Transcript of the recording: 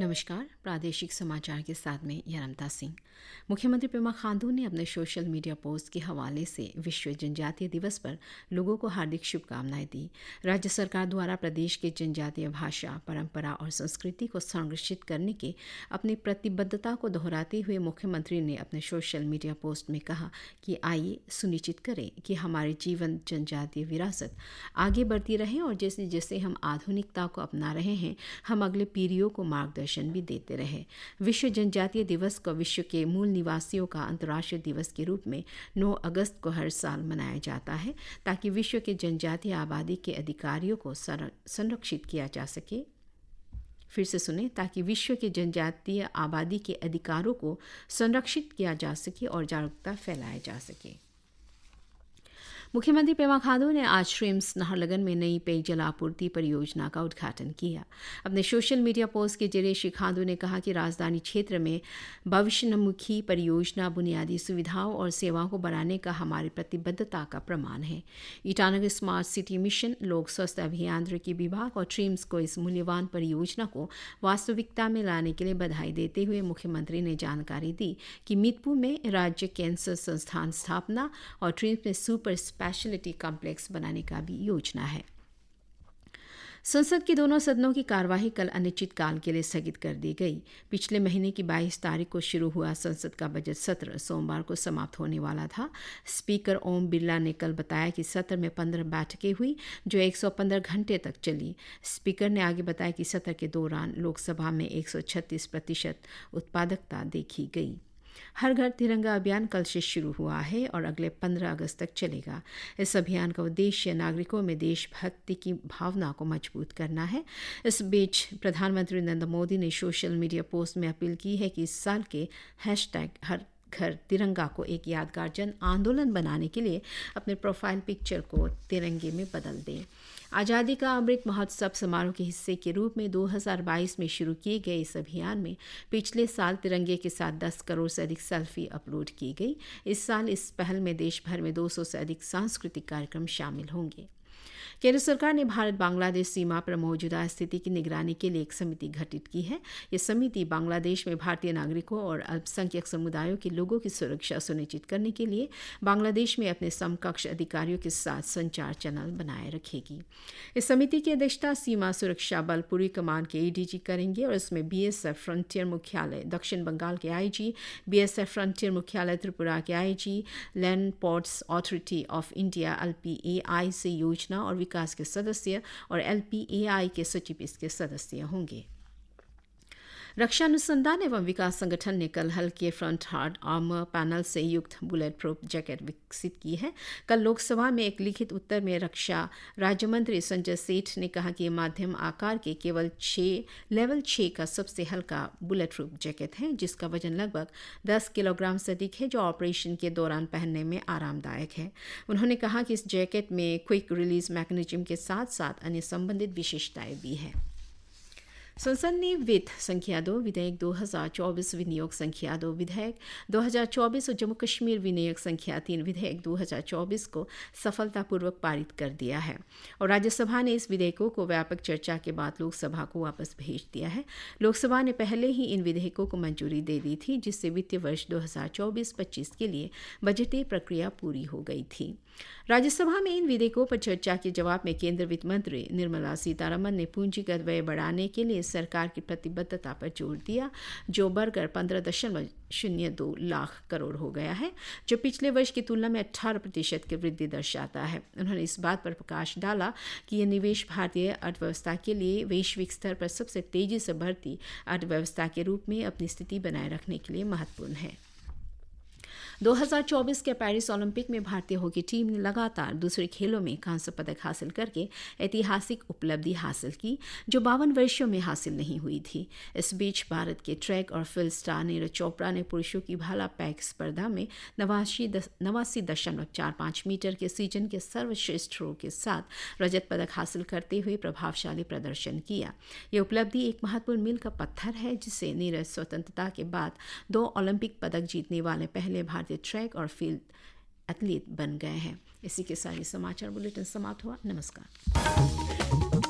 नमस्कार। प्रादेशिक समाचार के साथ में यरमता सिंह। मुख्यमंत्री पेमा खांडू ने अपने सोशल मीडिया पोस्ट के हवाले से विश्व जनजातीय दिवस पर लोगों को हार्दिक शुभकामनाएं दी। राज्य सरकार द्वारा प्रदेश के जनजातीय भाषा, परंपरा और संस्कृति को संरक्षित करने के अपनी प्रतिबद्धता को दोहराते हुए मुख्यमंत्री ने अपने सोशल मीडिया पोस्ट में कहा कि आइए सुनिश्चित करें कि हमारी जीवन जनजातीय विरासत आगे बढ़ती रहे और जैसे जैसे हम आधुनिकता को अपना रहे हैं, हम अगले पीढ़ियों को मार्गदर्शन भी देते रहे। विश्व जनजातीय दिवस को विश्व के मूल निवासियों का अंतर्राष्ट्रीय दिवस के रूप में 9 अगस्त को हर साल मनाया जाता है ताकि विश्व के जनजातीय आबादी के अधिकारियों को संरक्षित किया जा सके। फिर से सुने, ताकि विश्व के जनजातीय आबादी के अधिकारों को संरक्षित किया जा सके और जागरूकता फैलाया जा सके। मुख्यमंत्री पेमा खांडू ने आज श्रिम्स नाहरलगन में नई पेयजल आपूर्ति परियोजना का उद्घाटन किया। अपने सोशल मीडिया पोस्ट के जरिए श्री खांडू ने कहा कि राजधानी क्षेत्र में भविष्योन्मुखी परियोजना बुनियादी सुविधाओं और सेवाओं को बढ़ाने का हमारी प्रतिबद्धता का प्रमाण है। ईटानगर स्मार्ट सिटी मिशन, लोक स्वास्थ्य अभियांत्रिकी विभाग और ट्रिम्स को इस मूल्यवान परियोजना को वास्तविकता में लाने के लिए बधाई देते हुए मुख्यमंत्री ने जानकारी दी कि मितपू में राज्य कैंसर संस्थान स्थापना और ट्रिम्स में सुपर स्पेशलिटी कॉम्प्लेक्स बनाने का भी योजना है। संसद के दोनों सदनों की कार्यवाही कल अनिश्चितकाल के लिए स्थगित कर दी गई। पिछले महीने की 22 तारीख को शुरू हुआ संसद का बजट सत्र सोमवार को समाप्त होने वाला था। स्पीकर ओम बिरला ने कल बताया कि सत्र में 15 बैठकें हुई जो 115 घंटे तक चली। स्पीकर ने आगे बताया कि सत्र के दौरान लोकसभा में 136% उत्पादकता देखी गई। हर घर तिरंगा अभियान कल से शुरू हुआ है और अगले 15 अगस्त तक चलेगा। इस अभियान का उद्देश्य नागरिकों में देशभक्ति की भावना को मजबूत करना है। इस बीच प्रधानमंत्री नरेंद्र मोदी ने सोशल मीडिया पोस्ट में अपील की है कि इस साल के हैशटैग हर घर तिरंगा को एक यादगार जन आंदोलन बनाने के लिए अपने प्रोफाइल पिक्चर को तिरंगे में बदल दें। आज़ादी का अमृत महोत्सव समारोह के हिस्से के रूप में 2022 में शुरू किए गए इस अभियान में पिछले साल तिरंगे के साथ 10 करोड़ से अधिक सेल्फी अपलोड की गई। इस साल इस पहल में देश भर में 200 से अधिक सांस्कृतिक कार्यक्रम शामिल होंगे। केंद्र सरकार ने भारत बांग्लादेश सीमा पर मौजूदा स्थिति की निगरानी के लिए एक समिति गठित की है। यह समिति बांग्लादेश में भारतीय नागरिकों और अल्पसंख्यक समुदायों के लोगों की सुरक्षा सुनिश्चित करने के लिए बांग्लादेश में अपने समकक्ष अधिकारियों के साथ संचार चैनल बनाए रखेगी। इस समिति की अध्यक्षता सीमा सुरक्षा बल पूर्वी कमान के एडीजी करेंगे और इसमें बीएसएफ फ्रंटियर मुख्यालय दक्षिण बंगाल के आईजी, बीएसएफ फ्रंटियर मुख्यालय त्रिपुरा के IG, land ports authority of India LPAI से योजना और विकास के सदस्य और एलपीएआई के सचिव इसके सदस्य होंगे। रक्षा अनुसंधान एवं विकास संगठन ने कल हल्के फ्रंट हार्ड आर्मर पैनल से युक्त बुलेट प्रूफ जैकेट विकसित की है। कल लोकसभा में एक लिखित उत्तर में रक्षा राज्य मंत्री संजय सेठ ने कहा कि यह मध्यम आकार के केवल लेवल 6 का सबसे हल्का बुलेट प्रूफ जैकेट है जिसका वजन लगभग 10 किलोग्राम से अधिक है, जो ऑपरेशन के दौरान पहनने में आरामदायक है। उन्होंने कहा कि इस जैकेट में क्विक रिलीज मैकेनिज्म के साथ साथ अन्य संबंधित विशेषताएं भी हैं। संसद ने वित्त संख्या 2 विधेयक 2024 विनियोग संख्या 2 विधेयक 2024 और जम्मू कश्मीर विनियोग संख्या 3 विधेयक 2024 को सफलतापूर्वक पारित कर दिया है और राज्यसभा ने इस विधेयकों को व्यापक चर्चा के बाद लोकसभा को वापस भेज दिया है। लोकसभा ने पहले ही इन विधेयकों को मंजूरी दे दी थी, जिससे वित्तीय वर्ष 2024-25 के लिए बजटीय प्रक्रिया पूरी हो गई थी। राज्यसभा में इन विधेयकों पर चर्चा के जवाब में केंद्रीय वित्त मंत्री निर्मला सीतारमण ने पूंजीगत व्यय बढ़ाने के लिए सरकार की प्रतिबद्धता पर जोर दिया, जो बढ़कर 15.02 लाख करोड़ हो गया है, जो पिछले वर्ष की तुलना में 18% की वृद्धि दर्शाता है। उन्होंने इस बात पर प्रकाश डाला कि यह निवेश भारतीय अर्थव्यवस्था के लिए वैश्विक स्तर पर सबसे तेजी से बढ़ती अर्थव्यवस्था के रूप में अपनी स्थिति बनाए रखने के लिए महत्वपूर्ण है। 2024 के पेरिस ओलंपिक में भारतीय हॉकी टीम ने लगातार दूसरे खेलों में कांस्य पदक हासिल करके ऐतिहासिक उपलब्धि हासिल की, जो 52 वर्षों में हासिल नहीं हुई थी। इस बीच भारत के ट्रैक और फील्ड स्टार नीरज चोपड़ा ने पुरुषों की भाला पैक स्पर्धा में 89.45 मीटर के सीजन के सर्वश्रेष्ठ थ्रो के साथ रजत पदक हासिल करते हुए प्रभावशाली प्रदर्शन किया। यह उपलब्धि एक महत्वपूर्ण मील का पत्थर है, जिससे नीरज स्वतंत्रता के बाद 2 ओलंपिक पदक जीतने वाले पहले भारतीय ट्रैक और फील्ड एथलीट बन गए हैं। इसी के साथ ये समाचार बुलेटिन समाप्त हुआ। नमस्कार।